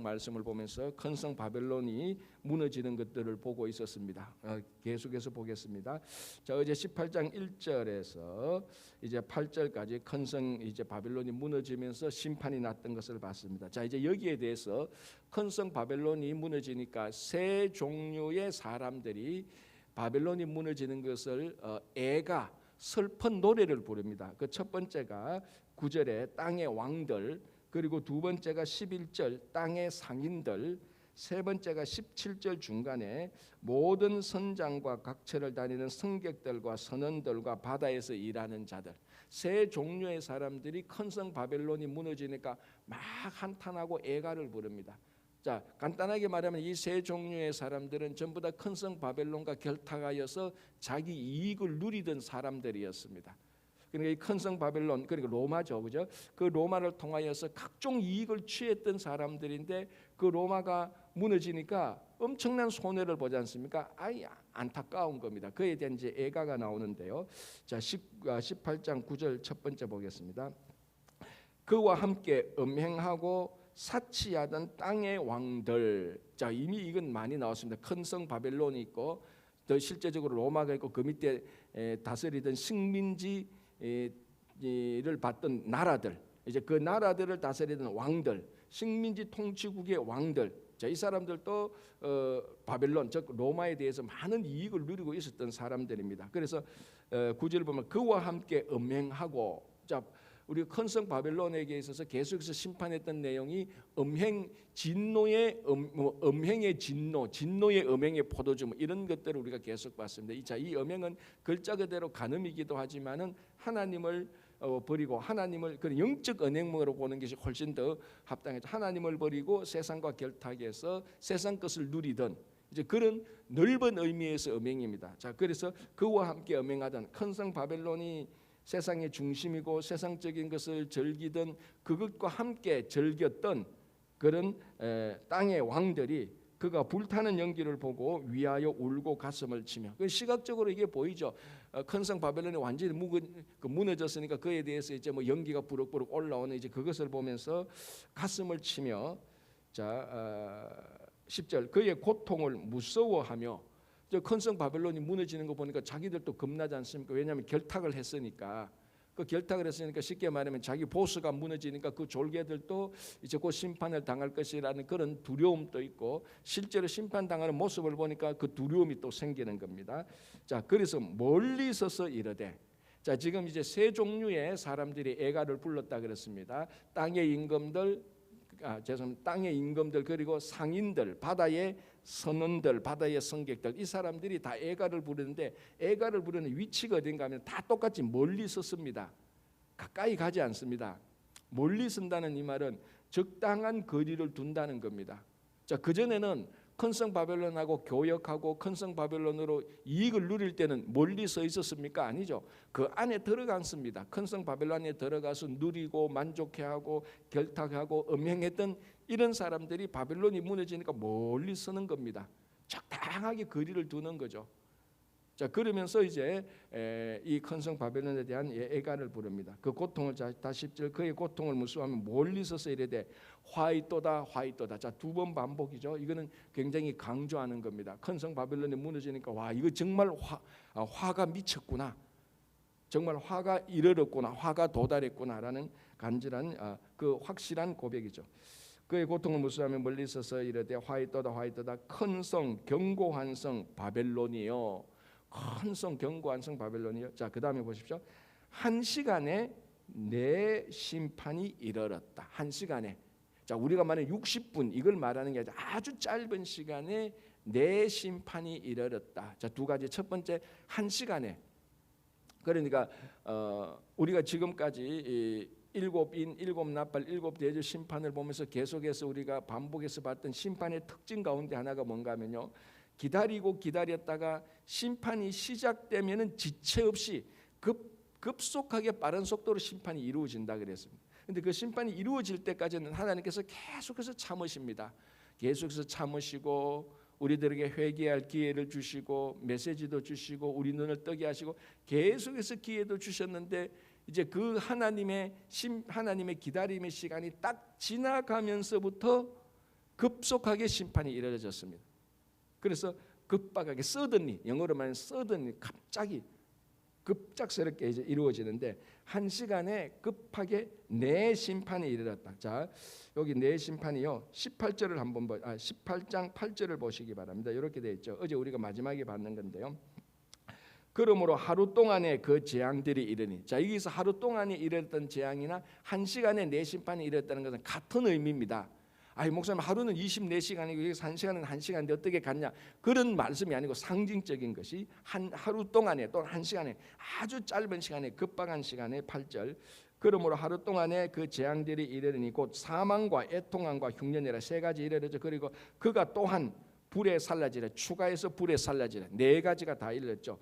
말씀을 보면서 큰 성 바벨론이 무너지는 것들을 보고 있었습니다. 계속해서 보겠습니다. 자, 어제 18장 1절에서 이제 8절까지 큰 성 이제 바벨론이 무너지면서 심판이 났던 것을 봤습니다. 자, 이제 여기에 대해서 큰 성 바벨론이 무너지니까 세 종류의 사람들이 바벨론이 무너지는 것을 애가 슬픈 노래를 부릅니다. 그 첫 번째가 9절에 땅의 왕들, 그리고 두 번째가 11절 땅의 상인들, 세 번째가 17절 중간에 모든 선장과 각처를 다니는 승객들과 선원들과 바다에서 일하는 자들, 세 종류의 사람들이 큰 성 바벨론이 무너지니까 막 한탄하고 애가를 부릅니다. 자, 간단하게 말하면 이 세 종류의 사람들은 전부 다 큰 성 바벨론과 결탁하여서 자기 이익을 누리던 사람들이었습니다. 그러니까 이 큰 성 바벨론, 그러니까 로마죠, 그죠? 그 로마를 통하여서 각종 이익을 취했던 사람들인데 그 로마가 무너지니까 엄청난 손해를 보지 않습니까? 아이 안타까운 겁니다. 그에 대한 이제 애가가 나오는데요. 자, 18장 9절 첫 번째 보겠습니다. 그와 함께 음행하고 사치하던 땅의 왕들. 자, 이미 이건 많이 나왔습니다. 큰 성 바벨론이 있고 더 실제적으로 로마가 있고 그 밑에 다스리던 식민지를 받던 나라들, 이제 그 나라들을 다스리던 왕들, 식민지 통치국의 왕들. 자, 이 사람들도 바벨론, 즉 로마에 대해서 많은 이익을 누리고 있었던 사람들입니다. 그래서 9절 보면 그와 함께 음행하고, 자, 우리 큰 성 바벨론에게 있어서 계속해서 심판했던 내용이 진노의 음행의 진노, 진노의 음행의 포도주, 이런 것들을 우리가 계속 봤습니다. 자, 이 음행은 글자 그대로 간음이기도 하지만은 하나님을 버리고 하나님을 그 영적 은행으로 보는 것이 훨씬 더 합당하죠. 하나님을 버리고 세상과 결탁해서 세상 것을 누리던 이제 그런 넓은 의미에서 음행입니다. 자, 그래서 그와 함께 음행하던 큰 성 바벨론이 세상의 중심이고 세상적인 것을 즐기던 그것과 함께 즐겼던 그런 땅의 왕들이 그가 불타는 연기를 보고 위하여 울고 가슴을 치며, 시각적으로 이게 보이죠. 큰 성 바벨론이 완전히 무너졌으니까 그에 대해서 이제 뭐 연기가 부럭부럭 올라오는 이제 그것을 보면서 가슴을 치며, 자 10절 그의 고통을 무서워하며. 큰 성 바벨론이 무너지는 거 보니까 자기들도 겁나지 않습니까? 왜냐하면 결탁을 했으니까. 그 결탁을 했으니까 쉽게 말하면 자기 보스가 무너지니까 그 졸개들도 이제 곧 심판을 당할 것이라는 그런 두려움도 있고, 실제로 심판당하는 모습을 보니까 그 두려움이 또 생기는 겁니다. 자, 그래서 멀리 서서 이르되, 자, 지금 이제 세 종류의 사람들이 애가를 불렀다 그랬습니다. 땅의 임금들, 땅의 임금들, 그리고 상인들, 바다의 선원들, 바다의 승객들, 이 사람들이 다 애가를 부르는데, 애가를 부르는 위치가 어딘가 하면 다 똑같이 멀리 섰습니다. 가까이 가지 않습니다. 멀리 선다는 이 말은 적당한 거리를 둔다는 겁니다. 자, 그전에는 큰 성 바벨론하고 교역하고 큰 성 바벨론으로 이익을 누릴 때는 멀리 서 있었습니까? 아니죠. 그 안에 들어갔습니다. 큰 성 바벨론에 들어가서 누리고 만족해하고 결탁하고 음행했던 이런 사람들이 바벨론이 무너지니까 멀리 서는 겁니다. 적당하게 거리를 두는 거죠. 자, 그러면서 이제 이 큰 성 바벨론에 대한 애가를 부릅니다. 그 고통을, 다 10절 그의 고통을 무서워하면 멀리 서서 이르되 화이또다 화이또다. 자, 두 번 반복이죠. 이거는 굉장히 강조하는 겁니다. 큰 성 바벨론이 무너지니까 와, 이거 정말 화가 미쳤구나, 정말 화가 이르렀구나, 화가 도달했구나라는 간절한 그 확실한 고백이죠. 그의 고통을 무서워하며 멀리 서서 이르되 화이또다 화이또다 큰 성 견고한 성 바벨론이요, 큰 성 견고한 성 바벨론이요. 자, 그 다음에 보십시오. 한 시간에 내 심판이 이르렀다. 한 시간에, 자, 우리가 말하는 60분 이걸 말하는 게 아니라 아주 짧은 시간에 내 심판이 이르렀다. 자, 두 가지. 첫 번째, 한 시간에, 그러니까 우리가 지금까지 일곱 인, 일곱 나팔, 일곱 대저 심판을 보면서 계속해서 우리가 반복해서 봤던 심판의 특징 가운데 하나가 뭔가 하면요, 기다리고 기다렸다가 심판이 시작되면은 지체 없이 급속하게 빠른 속도로 심판이 이루어진다 그랬습니다. 그런데 그 심판이 이루어질 때까지는 하나님께서 계속해서 참으십니다. 계속해서 참으시고 우리들에게 회개할 기회를 주시고 메시지도 주시고 우리 눈을 뜨게 하시고 계속해서 기회도 주셨는데, 이제 그 하나님의 기다림의 시간이 딱 지나가면서부터 급속하게 심판이 이루어졌습니다. 그래서 급박하게 suddenly, 영어로 말하면 suddenly, 갑자기 급작스럽게 이제 이루어지는데 한 시간에 급하게 네 심판이 이르렀다. 자, 여기 네 심판이요. 18절을 한번 18장 8절을 보시기 바랍니다. 이렇게 되어 있죠. 어제 우리가 마지막에 봤는 건데요. 그러므로 하루 동안에 그 재앙들이 이르니, 자, 여기서 하루 동안에 이르렀던 재앙이나 한 시간에 네 심판이 이르렀다는 것은 같은 의미입니다. 아이, 목사님, 하루는 24시간이고 여기서 한 시간은 한 시간인데 어떻게 갔냐, 그런 말씀이 아니고 상징적인 것이 하루 동안에 또는 한 시간에, 아주 짧은 시간에, 급박한 시간에 8절, 그러므로 하루 동안에 그 재앙들이 이르니 곧 사망과 애통함과 흉년이라 세 가지 이르러져. 그리고 그가 또한 불에 살라지라, 추가해서 불에 살라지라, 네 가지가 다 이르렀죠.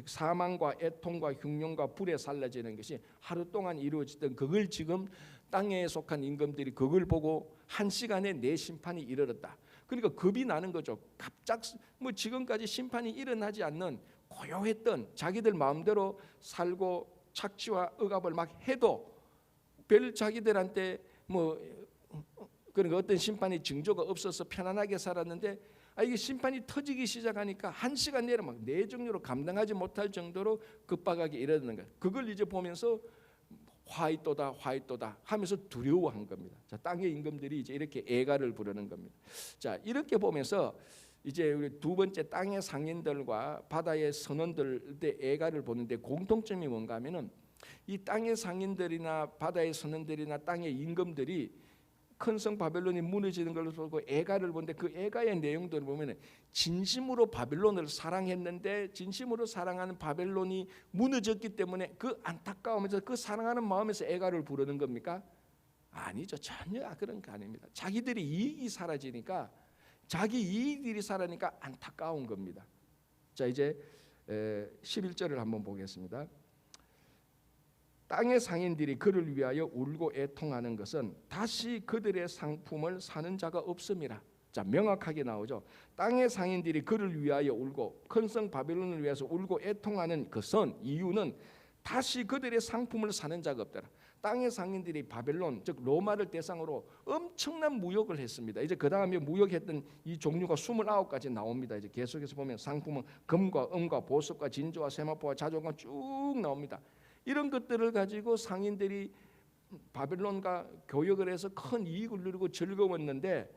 사망과 애통과 흉년과 불에 살라지는 것이 하루 동안 이루어지던, 그걸 지금 땅에 속한 임금들이 그걸 보고 한 시간에 내 심판이 이르렀다. 그러니까 겁이 나는 거죠. 갑작 지금까지 심판이 일어나지 않는 고요했던, 자기들 마음대로 살고 착취와 억압을 막 해도 별 자기들한테 그런 어떤 심판의 징조가 없어서 편안하게 살았는데, 이게 심판이 터지기 시작하니까 한 시간 내로 막 뇌정류로 감당하지 못할 정도로 급박하게 이르는 거예요. 그걸 이제 보면서 화이또다 하면서 두려워한 겁니다. 자, 땅의 임금들이 이제 이렇게 애가를 부르는 겁니다. 자, 이렇게 보면서 이제 우리 두 번째 땅의 상인들과 바다의 선원들의 애가를 보는데 공통점이 뭔가 하면은, 이 땅의 상인들이나 바다의 선원들이나 땅의 임금들이 큰 성 바벨론이 무너지는 걸 보고 애가를 보는데, 그 애가의 내용들을 보면 진심으로 바벨론을 사랑했는데 진심으로 사랑하는 바벨론이 무너졌기 때문에 그 안타까움에서, 그 사랑하는 마음에서 애가를 부르는 겁니까? 아니죠. 전혀 그런 거 아닙니다. 자기들이 이익이 사라지니까, 자기 이익들이 사라니까 안타까운 겁니다. 자, 이제 11절을 한번 보겠습니다. 땅의 상인들이 그를 위하여 울고 애통하는 것은 다시 그들의 상품을 사는 자가 없음이라. 자, 명확하게 나오죠. 땅의 상인들이 그를 위하여 울고, 큰 성 바벨론을 위해서 울고 애통하는 것은, 이유는 다시 그들의 상품을 사는 자가 없더라. 땅의 상인들이 바벨론, 즉 로마를 대상으로 엄청난 무역을 했습니다. 이제 그 다음에 무역했던 이 종류가 29가지 나옵니다. 이제 계속해서 보면 상품은 금과 은과 보석과 진주와 세마포와 자존과 쭉 나옵니다. 이런 것들을 가지고 상인들이 바벨론과 교역을 해서 큰 이익을 누리고 즐거웠는데,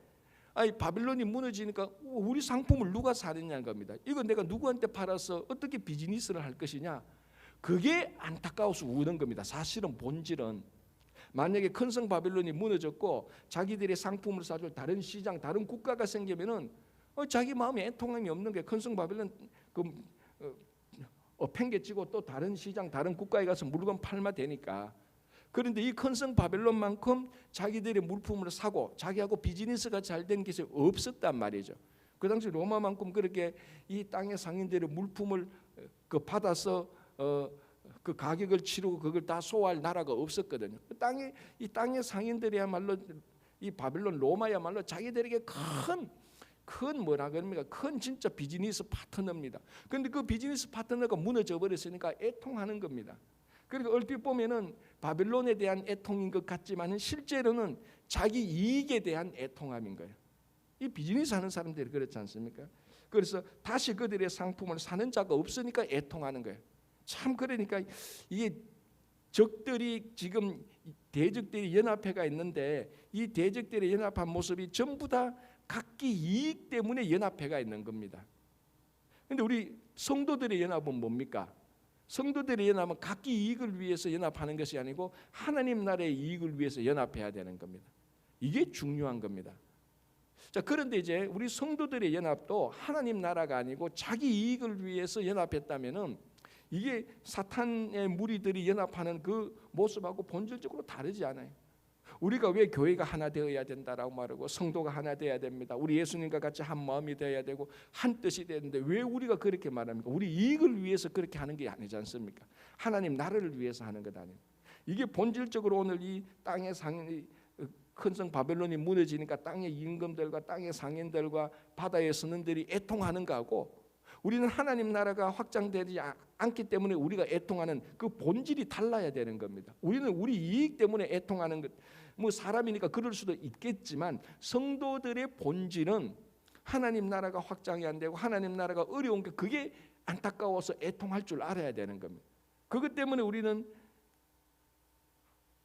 바벨론이 무너지니까 우리 상품을 누가 사느냐는 겁니다. 이거 내가 누구한테 팔아서 어떻게 비즈니스를 할 것이냐, 그게 안타까워서 우는 겁니다. 사실은 본질은, 만약에 큰 성 바벨론이 무너졌고 자기들의 상품을 사줄 다른 시장, 다른 국가가 생기면은 자기 마음에 애통함이 없는 게, 큰 성 바벨론 팽개치고 또 다른 시장, 다른 국가에 가서 물건 팔면 되니까. 그런데 이 큰 성 바벨론만큼 자기들의 물품을 사고 자기하고 비즈니스가 잘 된 것이 없었단 말이죠. 그 당시 로마만큼 그렇게 이 땅의 상인들의 물품을 받아서 그 가격을 치르고 그걸 다 소화할 나라가 없었거든요. 이 땅의 상인들이야말로, 이 바벨론 로마야말로 자기들에게 큰 뭐라 그럽니까? 큰 진짜 비즈니스 파트너입니다. 그런데 그 비즈니스 파트너가 무너져 버렸으니까 애통하는 겁니다. 그리고 얼핏 보면은 바벨론에 대한 애통인 것 같지만은 실제로는 자기 이익에 대한 애통함인 거예요. 이 비즈니스 하는 사람들이 그렇지 않습니까? 그래서 다시 그들의 상품을 사는 자가 없으니까 애통하는 거예요. 참, 그러니까 이게 적들이 지금 대적들이 연합회가 있는데, 이 대적들의 연합한 모습이 전부 다 각기 이익 때문에 연합회가 있는 겁니다. 그런데 우리 성도들의 연합은 뭡니까? 성도들의 연합은 각기 이익을 위해서 연합하는 것이 아니고 하나님 나라의 이익을 위해서 연합해야 되는 겁니다. 이게 중요한 겁니다. 자, 그런데 이제 우리 성도들의 연합도 하나님 나라가 아니고 자기 이익을 위해서 연합했다면은, 이게 사탄의 무리들이 연합하는 그 모습하고 본질적으로 다르지 않아요. 우리가 왜 교회가 하나 되어야 된다라고 말하고 성도가 하나 되어야 됩니다, 우리 예수님과 같이 한 마음이 되어야 되고 한 뜻이 되는데, 왜 우리가 그렇게 말합니까? 우리 이익을 위해서 그렇게 하는 게 아니지 않습니까? 하나님 나라를 위해서 하는 것 아니에요. 이게 본질적으로 오늘 이 땅의 상인이, 큰 성 바벨론이 무너지니까 땅의 임금들과 땅의 상인들과 바다의 선원들이 애통하는 거하고, 우리는 하나님 나라가 확장되지 않기 때문에 우리가 애통하는 그 본질이 달라야 되는 겁니다. 우리는 우리 이익 때문에 애통하는 것, 뭐 사람이니까 그럴 수도 있겠지만 성도들의 본질은 하나님 나라가 확장이 안 되고 하나님 나라가 어려운 게 그게 안타까워서 애통할 줄 알아야 되는 겁니다. 그것 때문에 우리는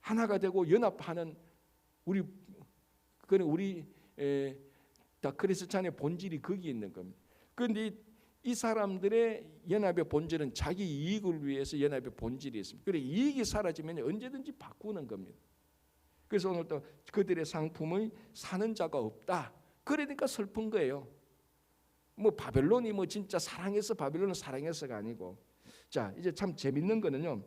하나가 되고 연합하는 우리 다 크리스찬의 본질이 거기 있는 겁니다. 그런데 이 사람들의 연합의 본질은 자기 이익을 위해서 연합의 본질이 있습니다. 그래 이익이 사라지면 언제든지 바꾸는 겁니다. 그래서 오늘 또 그들의 상품을 사는 자가 없다. 그러니까 슬픈 거예요. 뭐 바벨론이 뭐 진짜 사랑해서 바벨론은 사랑해서가 아니고, 자 이제 참 재밌는 거는요.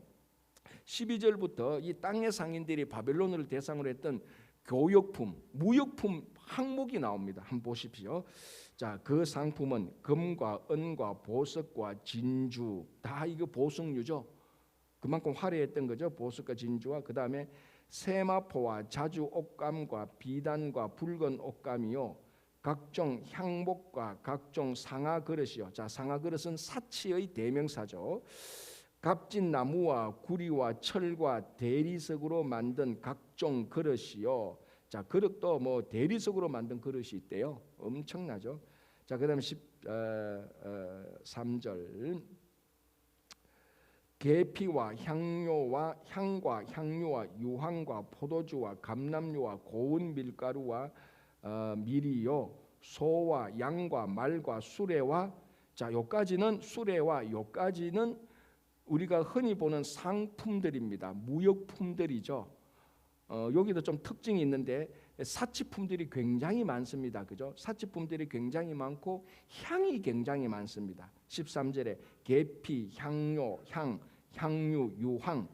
12절부터 이 땅의 상인들이 바벨론을 대상으로 했던 교역품, 무역품 항목이 나옵니다. 한번 보십시오. 자, 그 상품은 금과 은과 보석과 진주, 다 이거 보석류죠. 그만큼 화려했던 거죠. 보석과 진주와 그 다음에 세마포와 자주 옷감과 비단과 붉은 옷감이요, 각종 향목과 각종 상아 그릇이요. 자, 상아 그릇은 사치의 대명사죠. 값진 나무와 구리와 철과 대리석으로 만든 각종 그릇이요. 자, 그릇도 뭐 대리석으로 만든 그릇이 있대요. 엄청나죠. 자, 그다음에 13절 계피와 향료와 향과 향료와 유황과 포도주와 감람류와 고운 밀가루와 밀이요, 소와 양과 말과 수레와, 자, 요까지는 수레와 요까지는 우리가 흔히 보는 상품들입니다. 무역품들이죠. 여기도 좀 특징이 있는데 사치품들이 굉장히 많습니다. 그죠? 사치품들이 굉장히 많고 향이 굉장히 많습니다. 13절에 계피, 향료, 향유, 유황,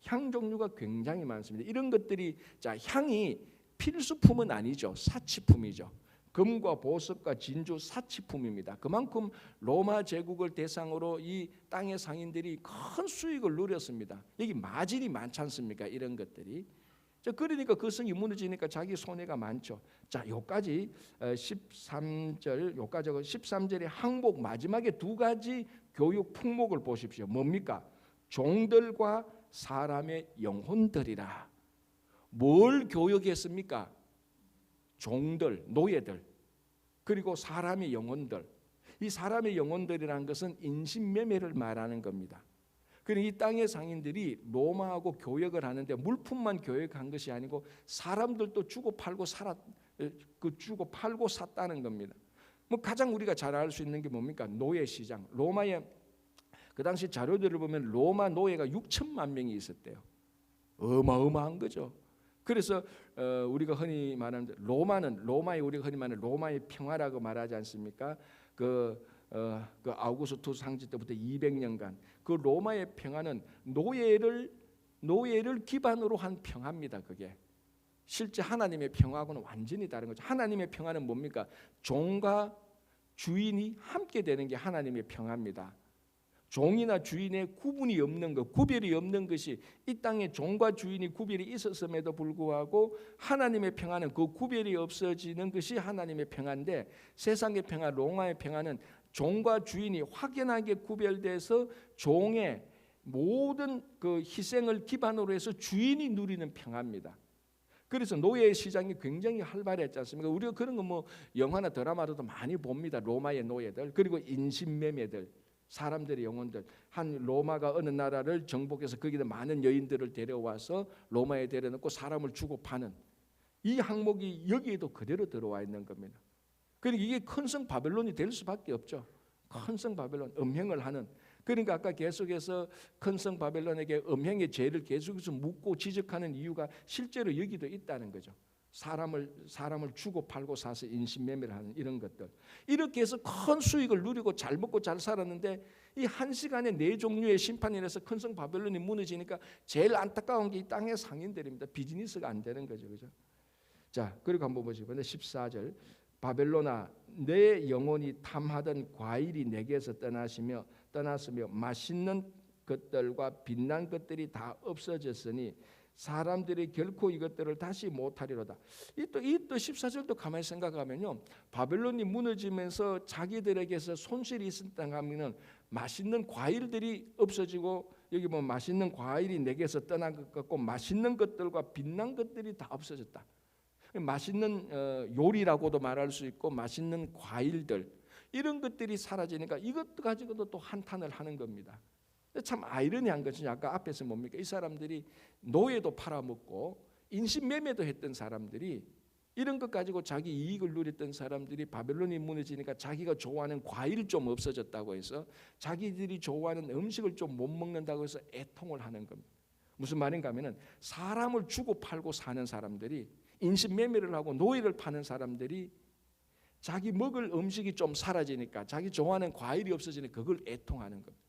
향 종류가 굉장히 많습니다. 이런 것들이, 자, 향이 필수품은 아니죠. 사치품이죠. 금과 보석과 진주 사치품입니다. 그만큼 로마 제국을 대상으로 이 땅의 상인들이 큰 수익을 누렸습니다. 여기 마진이 많지 않습니까? 이런 것들이. 자, 그러니까 그 성이 무너지니까 자기 손해가 많죠. 자, 요까지 13절, 요까지 13절의 항목 마지막에 두 가지 교육 품목을 보십시오. 뭡니까? 종들과 사람의 영혼들이라. 뭘 교육했습니까? 종들, 노예들, 그리고 사람의 영혼들. 이 사람의 영혼들이라는 것은 인신매매를 말하는 겁니다. 그러니까 이 땅의 상인들이 로마하고 교역을 하는데 물품만 교역한 것이 아니고 사람들도 주고 팔고 주고 팔고 샀다는 겁니다. 뭐 가장 우리가 잘 알 수 있는 게 뭡니까? 노예 시장. 로마의 그 당시 자료들을 보면 로마 노예가 6천만 명이 있었대요. 어마어마한 거죠. 그래서 우리가 흔히 말하는 로마의 우리가 흔히 말하는 로마의 평화라고 말하지 않습니까? 그 아우구스투스 황제 때부터 200년간 그 로마의 평화는 노예를 기반으로 한 평화입니다. 그게 실제 하나님의 평화하고는 완전히 다른 거죠. 하나님의 평화는 뭡니까? 종과 주인이 함께 되는 게 하나님의 평화입니다. 종이나 주인의 구분이 없는 것, 구별이 없는 것이 이 땅에 종과 주인이 구별이 있었음에도 불구하고 하나님의 평화는 그 구별이 없어지는 것이 하나님의 평화인데, 세상의 평화, 로마의 평화는 종과 주인이 확연하게 구별돼서 종의 모든 그 희생을 기반으로 해서 주인이 누리는 평화입니다. 그래서 노예 시장이 굉장히 활발했지 않습니까? 우리가 그런 거 뭐 영화나 드라마로도 많이 봅니다. 로마의 노예들, 그리고 인신매매들, 사람들의 영혼들. 한 로마가 어느 나라를 정복해서 거기다 많은 여인들을 데려와서 로마에 데려놓고 사람을 주고 파는 이 항목이 여기에도 그대로 들어와 있는 겁니다. 그러니까 이게 큰 성 바벨론이 될 수밖에 없죠. 큰 성 바벨론, 음행을 하는. 그러니까 아까 계속해서 큰 성 바벨론에게 음행의 죄를 계속해서 묻고 지적하는 이유가 실제로 여기도 있다는 거죠. 사람을 주고 팔고 사서 인신매매를 하는 이런 것들. 이렇게 해서 큰 수익을 누리고 잘 먹고 잘 살았는데 이 한 시간에 네 종류의 심판이 나서 큰 성 바벨론이 무너지니까 제일 안타까운 게 이 땅의 상인들입니다. 비즈니스가 안 되는 거죠. 그죠? 자, 그리고 한번 보시고 14절. 바벨론아, 내 영혼이 탐하던 과일이 내게서 떠났으며 맛있는 것들과 빛난 것들이 다 없어졌으니 사람들이 결코 이것들을 다시 못하리로다. 이 또 14절도 가만히 생각하면요, 바벨론이 무너지면서 자기들에게서 손실이 있었다고 하면은 맛있는 과일들이 없어지고 여기 보면 맛있는 과일이 내게서 떠난 것 같고 맛있는 것들과 빛난 것들이 다 없어졌다. 맛있는 요리라고도 말할 수 있고 맛있는 과일들 이런 것들이 사라지니까 이것 가지고도 또 한탄을 하는 겁니다. 참 아이러니한 것은 아까 앞에서 뭡니까? 이 사람들이 노예도 팔아먹고 인신매매도 했던 사람들이 이런 것 가지고 자기 이익을 누렸던 사람들이 바벨론이 무너지니까 자기가 좋아하는 과일 좀 없어졌다고 해서 자기들이 좋아하는 음식을 좀 못 먹는다고 해서 애통을 하는 겁니다. 무슨 말인가 하면은 사람을 주고 팔고 사는 사람들이 인신매매를 하고 노예를 파는 사람들이 자기 먹을 음식이 좀 사라지니까 자기 좋아하는 과일이 없어지니까 그걸 애통하는 겁니다.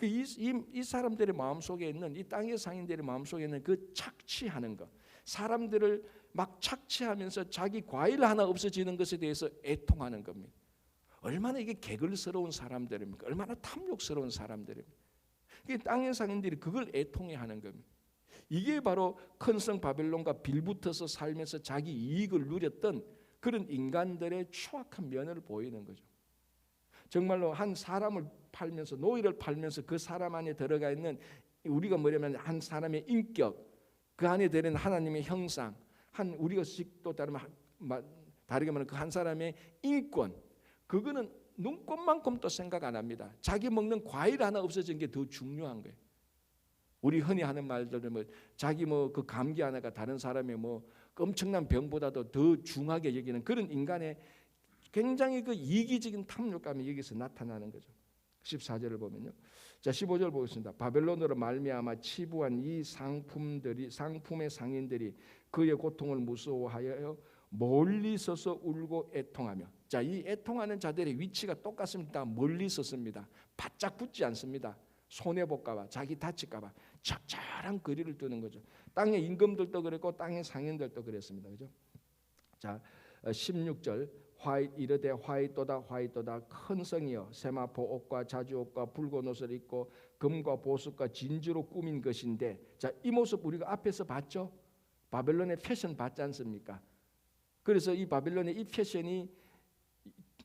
이 사람들의 마음속에 있는 이 땅의 상인들의 마음속에 있는 그 착취하는 것, 사람들을 막 착취하면서 자기 과일 하나 없어지는 것에 대해서 애통하는 겁니다. 얼마나 이게 개걸스러운 사람들입니까? 얼마나 탐욕스러운 사람들입니까? 이 땅의 상인들이 그걸 애통해하는 겁니다. 이게 바로 큰 성 바벨론과 빌붙어서 살면서 자기 이익을 누렸던 그런 인간들의 추악한 면을 보이는 거죠. 정말로 한 사람을 팔면서 노예를 팔면서 그 사람 안에 들어가 있는 우리가 뭐냐면 한 사람의 인격, 그 안에 들어있는 하나님의 형상, 한 우리가 또 다르게 말하면 그 한 사람의 인권, 그거는 눈꼽만큼도 생각 안 합니다. 자기 먹는 과일 하나 없어진 게 더 중요한 거예요. 우리 흔히 하는 말들은 뭐 자기 뭐 그 감기 하나가 다른 사람의 뭐 엄청난 병보다도 더 중하게 여기는 그런 인간의 굉장히 그 이기적인 탐욕감이 여기서 나타나는 거죠. 14절을 보면요. 자, 15절 보겠습니다. 바벨론으로 말미암아 치부한 이 상품의 상인들이 그의 고통을 무서워하여 멀리 서서 울고 애통하며. 자, 이 애통하는 자들의 위치가 똑같습니다. 멀리 섰습니다. 바짝 붙지 않습니다. 손해 볼까 봐, 자기 다칠까 봐 적절한 거리를 두는 거죠. 땅의 임금들도 그랬고 땅의 상인들도 그랬습니다. 그죠? 자, 16절 이르되 화이또다 큰 성이여 세마포 옷과 자주 옷과 붉은 옷을 입고 금과 보석과 진주로 꾸민 것인데, 자, 이 모습 우리가 앞에서 봤죠? 바벨론의 패션 봤지 않습니까? 그래서 이 바벨론의 이 패션이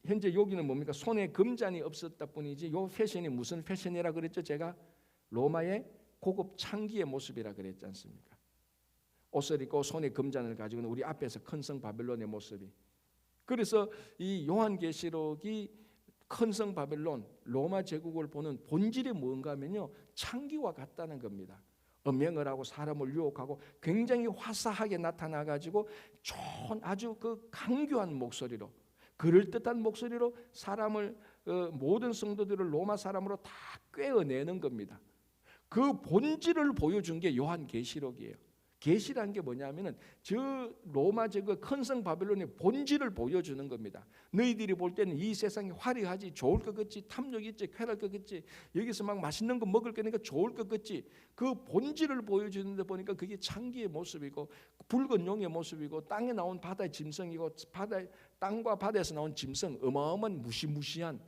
현재 여기는 뭡니까? 손에 금잔이 없었다 뿐이지 이 패션이 무슨 패션이라 그랬죠? 제가 로마의 고급 창기의 모습이라 그랬지 않습니까? 옷을 입고 손에 금잔을 가지고는 우리 앞에서 큰 성 바벨론의 모습이. 그래서 이 요한계시록이 큰 성 바벨론 로마 제국을 보는 본질이 뭔가 하면요, 창기와 같다는 겁니다. 음행을 하고 사람을 유혹하고 굉장히 화사하게 나타나 가지고 아주 그 강교한 목소리로, 그럴듯한 목소리로 사람을 모든 성도들을 로마 사람으로 다 꿰어내는 겁니다. 그 본질을 보여준 게 요한계시록이에요. 계시라는 게 뭐냐면은 저 로마 제국의 큰 성 바벨론의 본질을 보여주는 겁니다. 너희들이 볼 때는 이 세상이 화려하지, 좋을 것 같지, 탐욕이 있지, 쾌락할 것 같지, 여기서 막 맛있는 거 먹을 거니까 좋을 것 같지, 그 본질을 보여주는데 보니까 그게 창기의 모습이고 붉은 용의 모습이고 땅에 나온 바다의 짐승이고 땅과 바다에서 나온 짐승, 어마어마한 무시무시한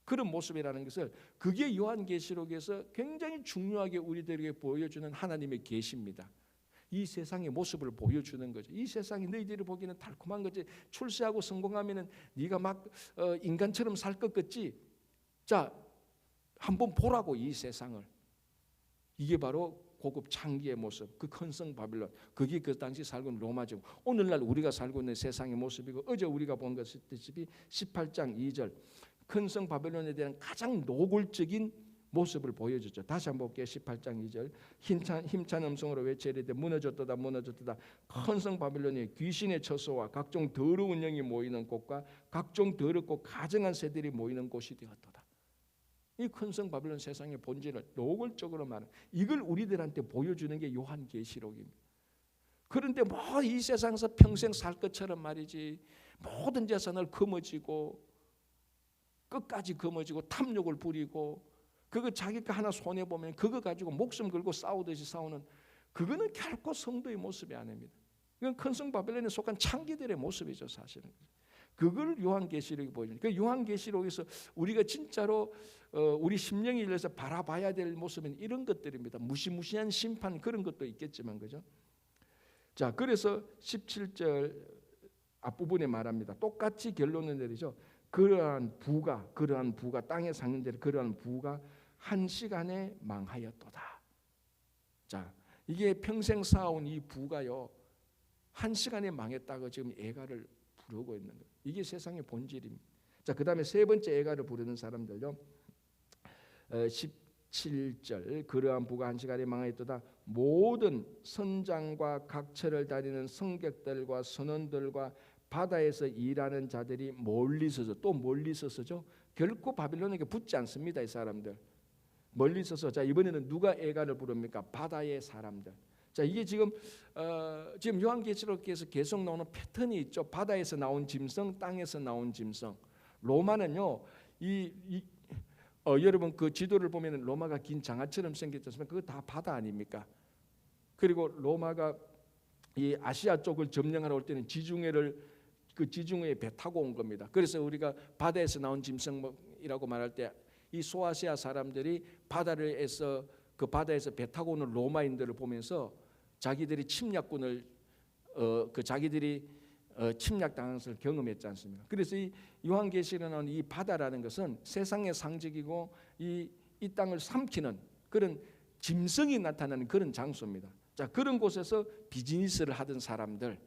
그런 모습이라는 것을, 그게 요한계시록에서 굉장히 중요하게 우리들에게 보여주는 하나님의 계시입니다. 이 세상의 모습을 보여주는 거죠. 이 세상이 너희들이 보기에는 달콤한 거지, 출세하고 성공하면은 네가 막 인간처럼 살 것 같지. 자, 한번 보라고 이 세상을. 이게 바로 고급 창기의 모습, 그 큰 성 바벨론, 그게 그 당시 살고 있는 로마 제국, 오늘날 우리가 살고 있는 세상의 모습이고, 어제 우리가 본 것이 18장 2절 큰 성 바벨론에 대한 가장 노골적인 모습을 보여줬죠. 다시 한번 볼게요. 18장 2절 힘찬 음성으로 외치리되 무너졌도다 무너졌도다. 큰 성 바벨론이 귀신의 처소와 각종 더러운 영이 모이는 곳과 각종 더럽고 가증한 새들이 모이는 곳이 되었도다. 이 큰 성 바벨론 세상의 본질을 노골적으로 말하는, 이걸 우리들한테 보여주는 게 요한계시록입니다. 그런데 뭐 이 세상에서 평생 살 것처럼 말이지, 모든 재산을 거머쥐고 끝까지 거머쥐고 탐욕을 부리고 그거 자기 거 하나 손해 보면 그거 가지고 목숨 걸고 싸우듯이 싸우는, 그거는 결코 성도의 모습이 아닙니다. 이건 큰 성 바벨론에 속한 창기들의 모습이죠, 사실은. 그걸 요한계시록이 보여줍니다. 그 요한계시록에서 우리가 진짜로 우리 심령이 일려서 바라봐야 될 모습은 이런 것들입니다. 무시무시한 심판 그런 것도 있겠지만, 그죠? 자, 그래서 17절 앞부분에 말합니다. 똑같이 결론을 내리죠. 그러한 부가 땅의 상인들의 그러한 부가 한 시간에 망하였도다. 자, 이게 평생 쌓아온 이 부가요, 한 시간에 망했다고 지금 애가를 부르고 있는 거예요. 이게 세상의 본질입니다. 자, 그 다음에 세 번째 애가를 부르는 사람들요, 17절, 그러한 부가 한 시간에 망하였도다. 모든 선장과 각처를 다니는 성객들과 선원들과 바다에서 일하는 자들이 멀리 서서, 또 멀리 서서죠. 결코 바빌론에게 붙지 않습니다. 이 사람들 멀리 서서. 자, 이번에는 누가 애가를 부릅니까? 바다의 사람들. 자, 이게 지금 요한계시록에서 계속 나오는 패턴이 있죠. 바다에서 나온 짐승, 땅에서 나온 짐승. 로마는요, 여러분 그 지도를 보면 로마가 긴 장화처럼 생겼지 않습니까? 그거 다 바다 아닙니까? 그리고 로마가 이 아시아 쪽을 점령하러 올 때는 지중해에 배 타고 온 겁니다. 그래서 우리가 바다에서 나온 짐승이라고 말할 때 이 소아시아 사람들이 바다에서 배 타고 오는 로마인들을 보면서 자기들이 침략군을 자기들이 침략당한 것을 경험했지 않습니까? 그래서 이 요한계시록에 나오는 이 바다라는 것은 세상의 상징이고 이 땅을 삼키는 그런 짐승이 나타나는 그런 장소입니다. 자, 그런 곳에서 비즈니스를 하던 사람들,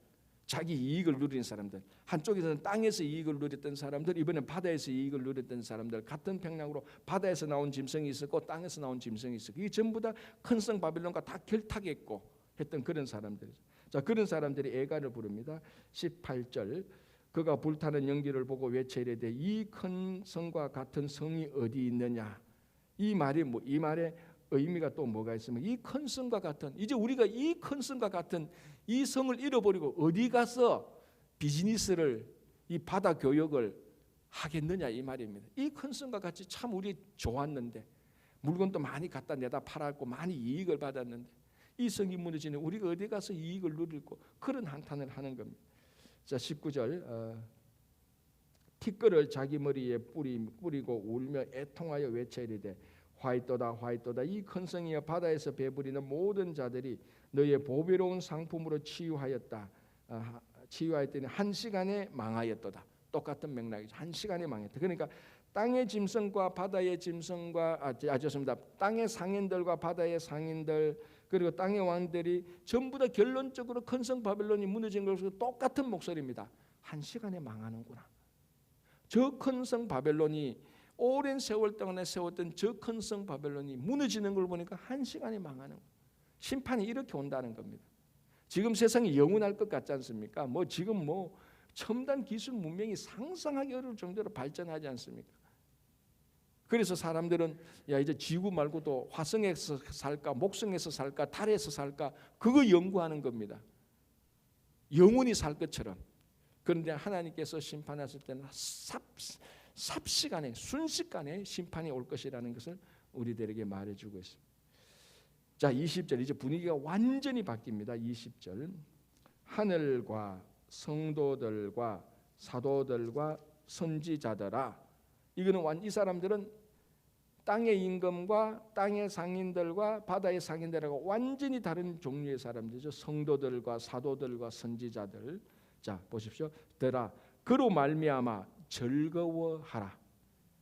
자기 이익을 누리는 사람들, 한쪽에서는 땅에서 이익을 누렸던 사람들, 이번엔 바다에서 이익을 누렸던 사람들, 같은 평양으로 바다에서 나온 짐승이 있었고 땅에서 나온 짐승이 있었고, 이 전부 다 큰 성 바빌론과 다 결탁했고 했던 그런 사람들이죠. 자, 그런 사람들이 애가를 부릅니다. 18절, 그가 불타는 연기를 보고 외쳐 이르되 이 큰 성과 같은 성이 어디 있느냐. 이 말의 의미가 또 뭐가 있으면, 이 큰 성과 같은, 이제 우리가 이 큰 성과 같은 이 성을 잃어버리고 어디 가서 비즈니스를, 이 바다 교역을 하겠느냐 이 말입니다. 이 큰 성과 같이 참 우리 좋았는데, 물건도 많이 갖다 내다 팔았고 많이 이익을 받았는데, 이 성이 무너지는 우리가 어디 가서 이익을 누리고, 그런 한탄을 하는 겁니다. 자, 19절, 티끌을 자기 머리에 뿌리고 울며 애통하여 외쳐 이르되 화이토다 화이토다. 이 큰 성이여, 바다에서 배부리는 모든 자들이 너의 보배로운 상품으로 치유하였더니 한 시간에 망하였도다. 똑같은 맥락이죠. 한 시간에 망했다. 그러니까 땅의 짐승과 바다의 짐승과 땅의 상인들과 바다의 상인들, 그리고 땅의 왕들이 전부 다 결론적으로 큰 성 바벨론이 무너진 것과 똑같은 목소리입니다. 한 시간에 망하는구나. 저 큰 성 바벨론이, 오랜 세월 동안에 세웠던 저 큰 성 바벨론이 무너지는 걸 보니까 한 시간에 망하는 거예요. 심판이 이렇게 온다는 겁니다. 지금 세상이 영원할 것 같지 않습니까? 지금 첨단 기술 문명이 상상하기 어려울 정도로 발전하지 않습니까? 그래서 사람들은 이제 지구 말고도 화성에서 살까, 목성에서 살까, 달에서 살까, 그거 연구하는 겁니다. 영원히 살 것처럼. 그런데 하나님께서 심판하실 때는 삽시간에, 순식간에 심판이 올 것이라는 것을 우리들에게 말해주고 있습니다. 자, 20절, 이제 분위기가 완전히 바뀝니다. 20절, 하늘과 성도들과 사도들과 선지자들아. 이거는 이 사람들은 땅의 임금과 땅의 상인들과 바다의 상인들하고 완전히 다른 종류의 사람들이죠. 성도들과 사도들과 선지자들. 자, 보십시오. 들아, 그로 말미암아 즐거워하라.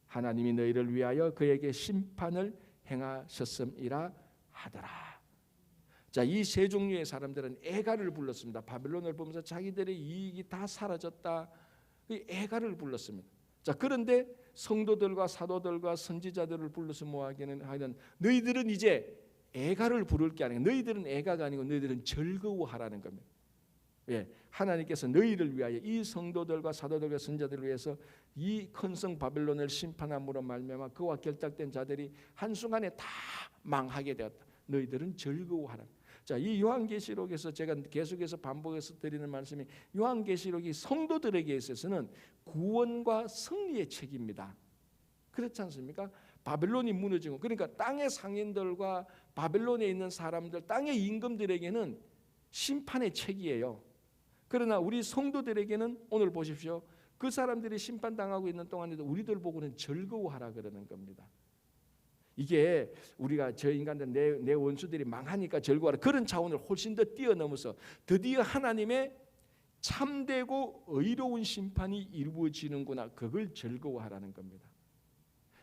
하나님이 너희를 위하여 그에게 심판을 행하셨음이라 하더라. 자, 이 세 종류의 사람들은 애가를 불렀습니다. 바벨론을 보면서 자기들의 이익이 다 사라졌다. 애가를 불렀습니다. 자, 그런데 성도들과 사도들과 선지자들을 불러서 모아기는 하여튼 너희들은 이제 애가를 부를 게 아니고, 너희들은 애가가 아니고 너희들은 즐거워하라는 겁니다. 예, 하나님께서 너희를 위하여, 이 성도들과 사도들과 선지자들을 위해서 이 큰 성 바벨론을 심판함으로 말미암아 그와 결탁된 자들이 한순간에 다 망하게 되었다. 너희들은 즐거워하라. 자, 이 요한계시록에서 제가 계속해서 반복해서 드리는 말씀이, 요한계시록이 성도들에게 있어서는 구원과 승리의 책입니다. 그렇지 않습니까? 바벨론이 무너지고, 그러니까 땅의 상인들과 바벨론에 있는 사람들, 땅의 임금들에게는 심판의 책이에요. 그러나 우리 성도들에게는 오늘 보십시오. 그 사람들이 심판당하고 있는 동안에도 우리들 보고는 즐거워하라 그러는 겁니다. 이게 우리가 저 인간들, 내 원수들이 망하니까 즐거워하라, 그런 차원을 훨씬 더 뛰어넘어서 드디어 하나님의 참되고 의로운 심판이 이루어지는구나, 그걸 즐거워하라는 겁니다.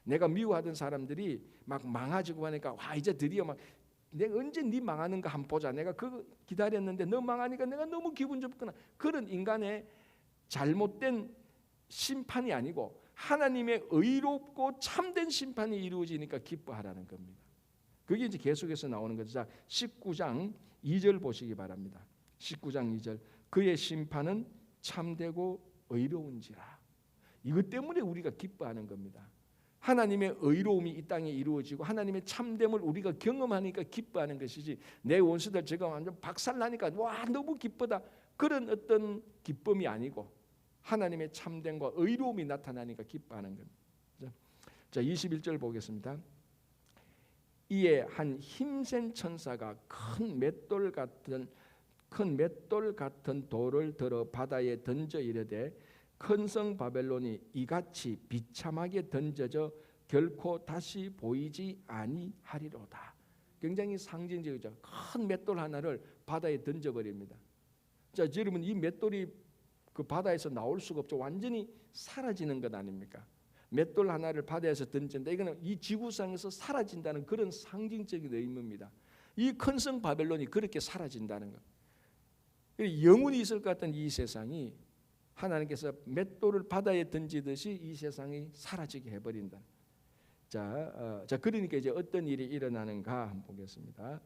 내가 미워하던 사람들이 막 망하지고 하니까 와 이제 드디어 막 내가 언제 네 망하는가 한번 보자. 내가 그거 기다렸는데 너 망하니까 내가 너무 기분 좋구나. 그런 인간의 잘못된 심판이 아니고 하나님의 의롭고 참된 심판이 이루어지니까 기뻐하라는 겁니다. 그게 이제 계속해서 나오는 거죠. 자, 19장 2절 보시기 바랍니다. 19장 2절. 그의 심판은 참되고 의로운지라. 이것 때문에 우리가 기뻐하는 겁니다. 하나님의 의로움이 이 땅에 이루어지고 하나님의 참됨을 우리가 경험하니까 기뻐하는 것이지, 내 원수들 제가 완전 박살나니까 와 너무 기쁘다, 그런 어떤 기쁨이 아니고 하나님의 참됨과 의로움이 나타나니까 기뻐하는 겁니다. 자, 21절 보겠습니다. 이에 한 힘센 천사가 큰 맷돌 같은 돌을 들어 바다에 던져 이르되 큰 성 바벨론이 이같이 비참하게 던져져 결코 다시 보이지 아니하리로다. 굉장히 상징적이죠. 큰 맷돌 하나를 바다에 던져버립니다. 자, 여러분, 이 맷돌이 그 바다에서 나올 수가 없죠. 완전히 사라지는 것 아닙니까? 맷돌 하나를 바다에서 던진다. 이거는 이 지구상에서 사라진다는 그런 상징적인 의미입니다. 이 큰 성 바벨론이 그렇게 사라진다는 것. 영원히 있을 것 같은 이 세상이 하나님께서 맷돌을 바다에 던지듯이 이 세상이 사라지게 해버린다. 자, 그러니까 이제 어떤 일이 일어나는가 한번 보겠습니다.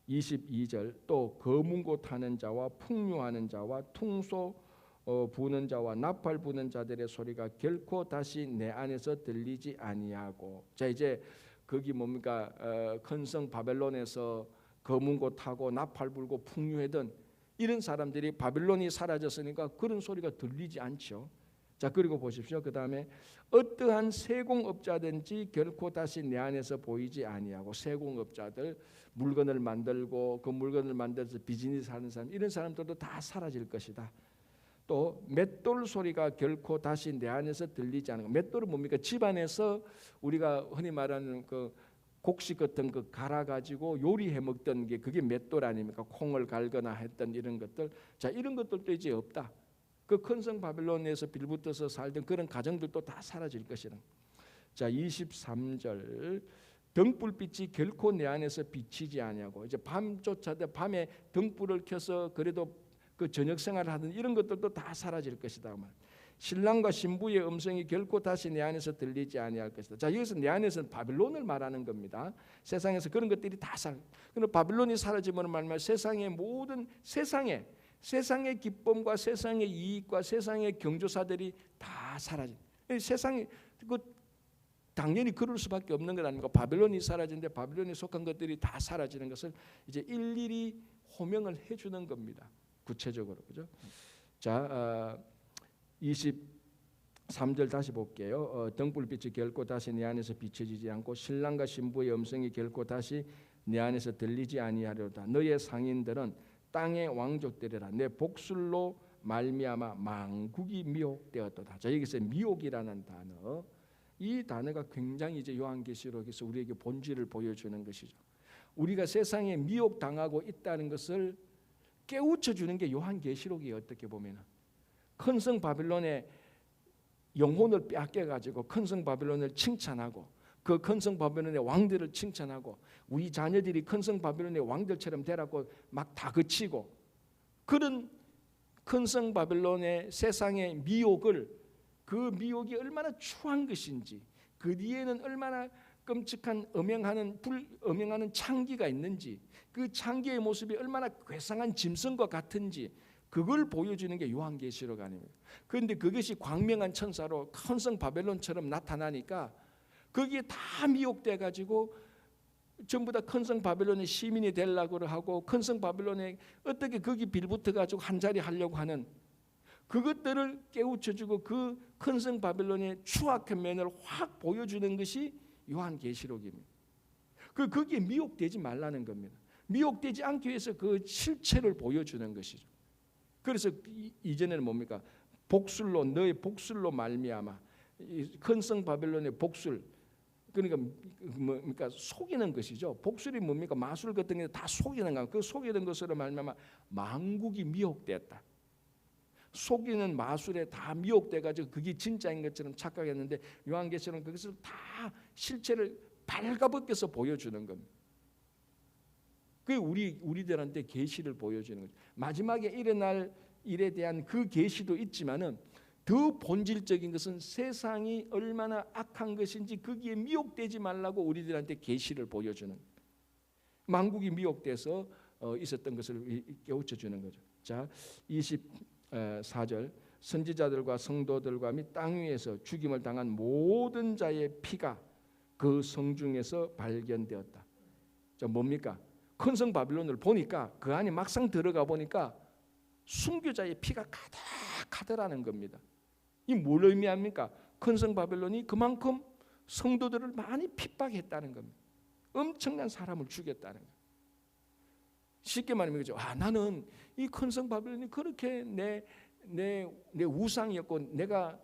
22절. 또 거문고 타는 자와 풍류하는 자와 퉁소 부는 자와 나팔 부는 자들의 소리가 결코 다시 내 안에서 들리지 아니하고. 자, 이제 거기 뭡니까? 큰 성 바벨론에서 거문고 타고 나팔 불고 풍류하던 이런 사람들이 바벨론이 사라졌으니까 그런 소리가 들리지 않죠. 자, 그리고 보십시오. 그 다음에 어떠한 세공업자든지 결코 다시 내 안에서 보이지 아니하고. 세공업자들, 물건을 만들고 그 물건을 만들어서 비즈니스 하는 사람, 이런 사람들도 다 사라질 것이다. 또 맷돌 소리가 결코 다시 내 안에서 들리지 않는 것. 맷돌은 뭡니까? 집안에서 우리가 흔히 말하는 그 곡식 같은 거 갈아 가지고 요리해 먹던 게 그게 맷돌 아닙니까? 콩을 갈거나 했던 이런 것들. 자, 이런 것들도 이제 없다. 그 큰 성 바벨론에서 빌붙어서 살던 그런 가정들도 다 사라질 것이다. 자, 23절. 등불빛이 결코 내 안에서 비치지 아니하고. 이제 밤조차도 밤에 등불을 켜서 그래도 그 저녁 생활을 하던 이런 것들도 다 사라질 것이다. 신랑과 신부의 음성이 결코 다시 내 안에서 들리지 아니할 것이다. 자, 여기서 내 안에서는 바벨론을 말하는 겁니다. 세상에서 그런 것들이 다 그럼 바벨론이 사라지면 말면 세상의 모든 세상의 기쁨과 세상의 이익과 세상의 경조사들이 다 사라진. 세상이 그 당연히 그럴 수밖에 없는 것 아닙니까? 바벨론이 사라지는데 바벨론에 속한 것들이 다 사라지는 것을 이제 일일이 호명을 해주는 겁니다. 구체적으로, 그죠? 자, 23절 다시 볼게요. 등불빛이 결코 다시 내 안에서 비춰지지 않고 신랑과 신부의 음성이 결코 다시 내 안에서 들리지 아니하리로다. 너의 상인들은 땅의 왕족들이라 내 복술로 말미암아 만국이 미혹되었도다. 자, 여기서 미혹이라는 단어, 이 단어가 굉장히 이제 요한계시록에서 우리에게 본질을 보여주는 것이죠. 우리가 세상에 미혹당하고 있다는 것을 깨우쳐 주는 게 요한계시록이에요. 어떻게 보면 큰 성 바벨론의 영혼을 빼앗겨 가지고 큰 성 바벨론을 칭찬하고 그 큰 성 바벨론의 왕들을 칭찬하고 우리 자녀들이 큰 성 바벨론의 왕들처럼 되라고 막 다그치고, 그런 큰 성 바벨론의 세상의 미혹을, 그 미혹이 얼마나 추한 것인지, 그 뒤에는 얼마나 끔찍한 음행하는 창기가 있는지, 그 창기의 모습이 얼마나 괴상한 짐승과 같은지, 그걸 보여주는 게 요한계시록 아닙니까? 그런데 그것이 광명한 천사로 큰 성 바벨론처럼 나타나니까 거기에 다 미혹돼 가지고 전부 다 큰 성 바벨론의 시민이 되려고 하고 큰 성 바벨론에 어떻게 거기 빌붙어 가지고 한 자리 하려고 하는 그것들을 깨우쳐주고 그 큰 성 바벨론의 추악한 면을 확 보여주는 것이 요한계시록입니다. 거기에 미혹되지 말라는 겁니다. 미혹되지 않기 위해서 그 실체를 보여주는 것이죠. 그래서 이전에는 뭡니까? 복술로, 너의 복술로 말미암아, 큰 성 바벨론의 복술, 그러니까 뭡니까? 속이는 것이죠. 복술이 뭡니까? 마술 같은 게 다 속이는 거. 그 속이는 것으로 말미암아 만국이 미혹되었다. 속이는 마술에 다 미혹돼가지고 그게 진짜인 것처럼 착각했는데 요한계시록은 그것을 다 실체를 발가벗겨서 보여주는 겁니다. 그게 우리들한테 계시를 보여주는 거죠. 마지막에 일어날 일에 대한 그 계시도 있지만은 더 본질적인 것은 세상이 얼마나 악한 것인지 거기에 미혹되지 말라고 우리들한테 계시를 보여주는, 만국이 미혹돼서 있었던 것을 깨우쳐 주는 거죠. 자, 24절 선지자들과 성도들과 및 땅 위에서 죽임을 당한 모든 자의 피가 그 성중에서 발견되었다. 자, 뭡니까? 큰 성 바빌론을 보니까 그 안에 막상 들어가 보니까 순교자의 피가 가득하더라는 겁니다. 이 뭘 의미합니까? 큰 성 바빌론이 그만큼 성도들을 많이 핍박했다는 겁니다. 엄청난 사람을 죽였다는 거예요. 쉽게 말하면 그죠. 나는 이 큰 성 바빌론이 그렇게 내 우상이었고, 내가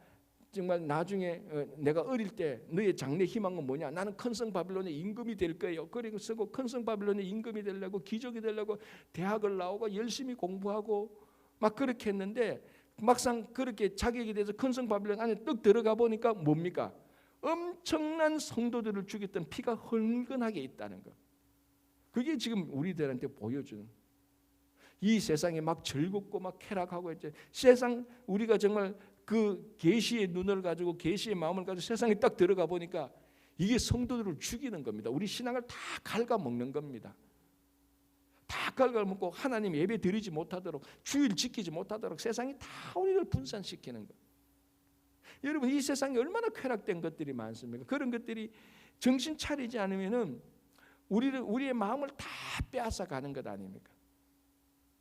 정말 나중에 내가 어릴 때 너의 장래 희망은 뭐냐? 나는 큰 성 바빌론의 임금이 될 거예요. 그리고 쓰고 큰 성 바빌론의 임금이 되려고, 귀족이 되려고 대학을 나오고 열심히 공부하고 막 그렇게 했는데 막상 그렇게 자격이 돼서 큰 성 바빌론 안에 뚝 들어가 보니까 뭡니까? 엄청난 성도들을 죽였던 피가 흥건하게 있다는 것. 그게 지금 우리들한테 보여주는, 이 세상에 막 즐겁고 막 쾌락하고 이제 세상, 우리가 정말 그 계시의 눈을 가지고 계시의 마음을 가지고 세상에 딱 들어가 보니까 이게 성도들을 죽이는 겁니다. 우리 신앙을 다 갉아먹는 겁니다. 다 갉아먹고 하나님 예배 드리지 못하도록, 주일 지키지 못하도록 세상이 다 우리를 분산시키는 것. 여러분, 이 세상에 얼마나 쾌락된 것들이 많습니까? 그런 것들이 정신 차리지 않으면은 우리의 마음을 다 빼앗아 가는 것 아닙니까?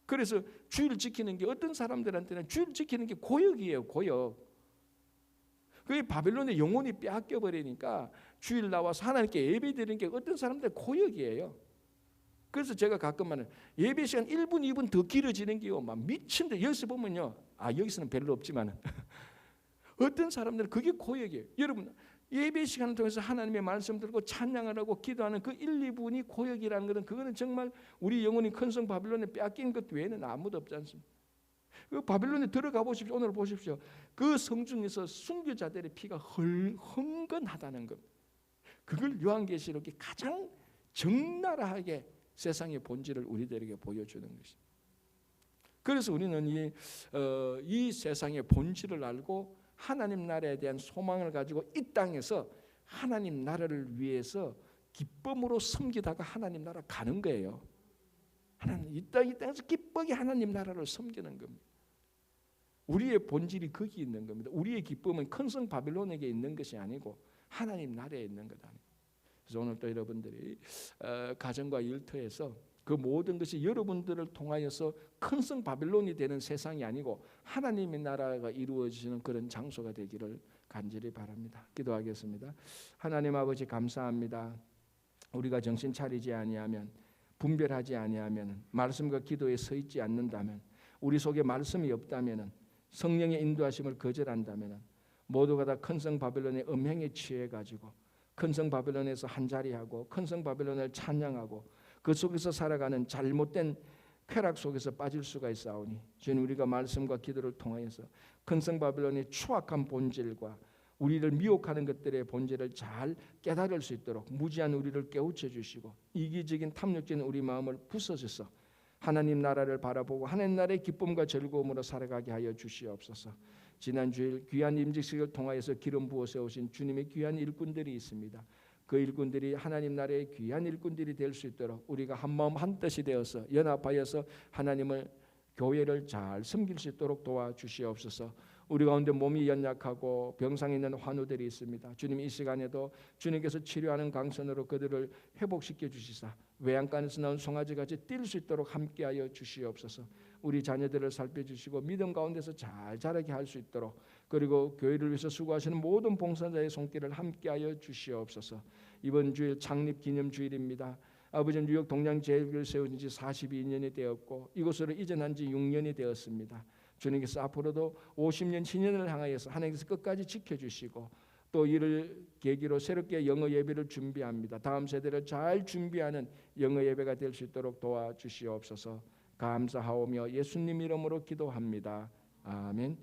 그래서 주일 지키는 게, 어떤 사람들한테는 주일 지키는 게 고역이에요. 고역. 그게 바벨론의 영혼이 빼앗겨 버리니까 주일 나와서 하나님께 예배 드리는 게 어떤 사람들 고역이에요. 그래서 제가 가끔 말해요. 예배 시간 1분 2분 더 길어지는 게요, 막 미친데. 여기서 보면요, 여기서는 별로 없지만 어떤 사람들은 그게 고역이에요. 여러분, 예배 시간을 통해서 하나님의 말씀 들고 찬양을 하고 기도하는 그 1, 2분이 고역이라는 것은, 그거는 정말 우리 영혼이 큰 성 바빌론에 빼앗긴 것 외에는 아무도 없지 않습니까? 그 바빌론에 들어가 보십시오. 오늘 보십시오. 그 성중에서 순교자들의 피가 흥건하다는 것. 그걸 요한계시록이 가장 적나라하게 세상의 본질을 우리들에게 보여주는 것입니다. 그래서 우리는 이 세상의 본질을 알고 하나님 나라에 대한 소망을 가지고 이 땅에서 하나님 나라를 위해서 기쁨으로 섬기다가 하나님 나라 가는 거예요. 하나님 이 땅에서 기쁘게 하나님 나라를 섬기는 겁니다. 우리의 본질이 거기 있는 겁니다. 우리의 기쁨은 큰 성 바빌론에게 있는 것이 아니고 하나님 나라에 있는 것 아니에요. 그래서 오늘 또 여러분들이 가정과 일터에서 그 모든 것이 여러분들을 통하여서 큰 성 바빌론이 되는 세상이 아니고 하나님의 나라가 이루어지는 그런 장소가 되기를 간절히 바랍니다. 기도하겠습니다. 하나님 아버지, 감사합니다. 우리가 정신 차리지 아니하면, 분별하지 아니하면, 말씀과 기도에 서 있지 않는다면, 우리 속에 말씀이 없다면, 성령의 인도하심을 거절한다면 모두가 다 큰 성 바빌론의 음행에 취해 가지고 큰 성 바빌론에서 한자리하고 큰 성 바빌론을 찬양하고 그 속에서 살아가는 잘못된 쾌락 속에서 빠질 수가 있사오니, 주님, 우리가 말씀과 기도를 통하여서 큰 성 바빌론의 추악한 본질과 우리를 미혹하는 것들의 본질을 잘 깨달을 수 있도록 무지한 우리를 깨우쳐 주시고 이기적인 탐욕적인 우리 마음을 부숴주셔서 하나님 나라를 바라보고 하나님 나라의 기쁨과 즐거움으로 살아가게 하여 주시옵소서. 지난 주일 귀한 임직식을 통하여서 기름 부어 세우신 주님의 귀한 일꾼들이 있습니다. 그 일꾼들이 하나님 나라의 귀한 일꾼들이 될 수 있도록 우리가 한마음 한뜻이 되어서 연합하여서 하나님을, 교회를 잘 섬길 수 있도록 도와주시옵소서. 우리 가운데 몸이 연약하고 병상에 있는 환우들이 있습니다. 주님, 이 시간에도 주님께서 치료하는 강선으로 그들을 회복시켜 주시사 외양간에서 나온 송아지같이 뛸 수 있도록 함께하여 주시옵소서. 우리 자녀들을 살펴주시고 믿음 가운데서 잘 자라게 할 수 있도록, 그리고 교회를 위해서 수고하시는 모든 봉사자의 손길을 함께하여 주시옵소서. 이번 주일 창립 기념 주일입니다. 아버지, 뉴욕 동양제일교회를 세운 지 42년이 되었고 이곳으로 이전한 지 6년이 되었습니다. 주님께서 앞으로도 50년 신년을 향하여서 하나님께서 끝까지 지켜주시고 또 이를 계기로 새롭게 영어 예배를 준비합니다. 다음 세대를 잘 준비하는 영어 예배가 될 수 있도록 도와주시옵소서. 감사하오며 예수님 이름으로 기도합니다. 아멘.